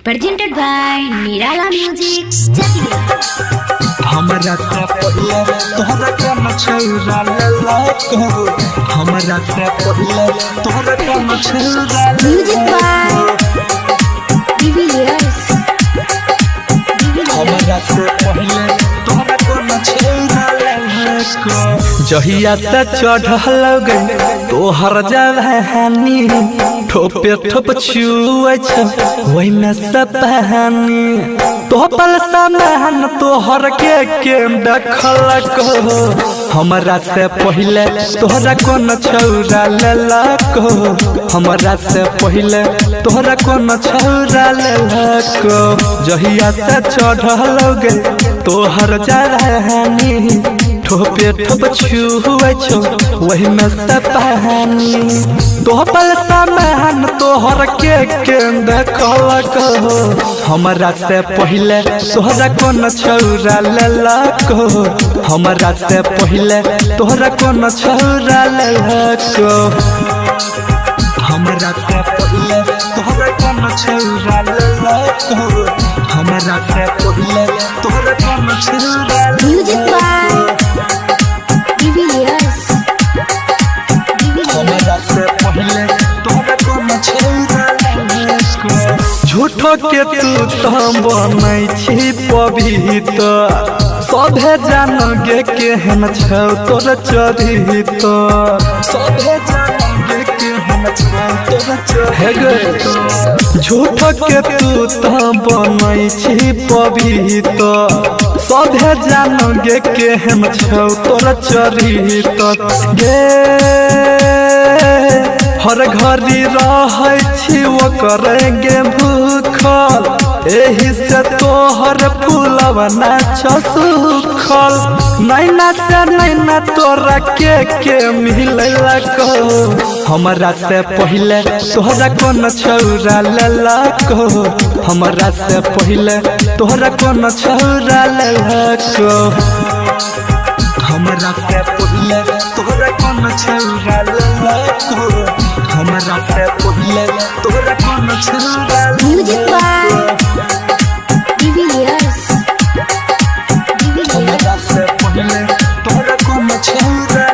presented by Nirala Music Chakia। हमरा से पहले तोहरा काम छौरा ललको हमरा से पहले तोहरा काम छौरा Music by Divilliers। हमरा से पहले तोहरा काम छौरा ललको जहिया से चढ़ल गई तोहर जवानी ठोपे ठोप छुए छ वही में सब बहानी तोहपल सामान तोहर के देखल को हमरा से पहले तोहरा कौन छौरा ललको हमरा से पहले तोहरा कौन छौरा ललको जहिया से चढ़ल गई तोहर जवानी ठोपे ठोप छुए छो वही में सब बहानी तोहपल सामान तोहर के देखल को हमरा से पहले तोहरा कौन छौरा ललको हमरा से पहले तोहरा कौन छौरा ललको हमरा से पहले तोहरा कौन छौरा ललको हमरा से पहले तोहरा कौन छौरा Music by Divilliers। हमरा से पहले तोहरा कौन छौरा ललको झूठो के तू तो बनै छी पवित्र सभे जानगे केहन छौ तोर चरित्र सभे जानगे केहन छौ तोर चरित्र झूठो के तू तो बनै छी पवित्र सभे जानगे केहन छौ तोर चरित्र गे हर घड़ी रहै छी ओकर गे भूखल एही से तोहर फूलवा नाच सुखल नैना से नैना तोरा के मिललको हमरा से पहले तोहरा कौन छौरा ललको हमरा से पहले तोहरा कौन छौरा ललको हमरा से पहले तोहरा कौन छौरा ललको हमरा से पहले तोहरा कौन छौरा Music by Divilliers। हमरा से पहले तोहरा कौन छौरा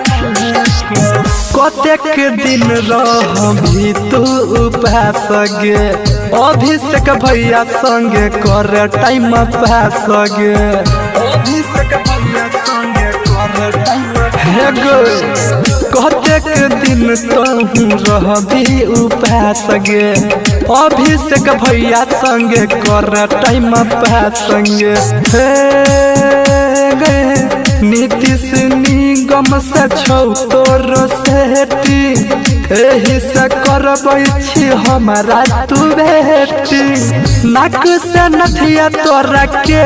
ललको कतेक दिन रहबी तू उपास गे अभिषेक भैया संगे कर टाइम पास गे अभिषेक भैया संगे कर टाइम हे गो कतेक दिन तू रहबी उपास गे अभिषेक भैया संगे कर टाइम पास गे हे गे नीतीश निगम से छौ तोर सेठी एही से करबै छी हमारा तू बेटी नाक से नथिया तोरा के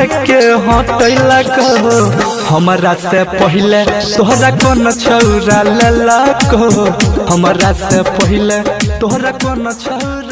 हटैलक हमरा से पहले तोहरा कौन छौरा ललको हमरा से पहले तोहरा कौन छौरा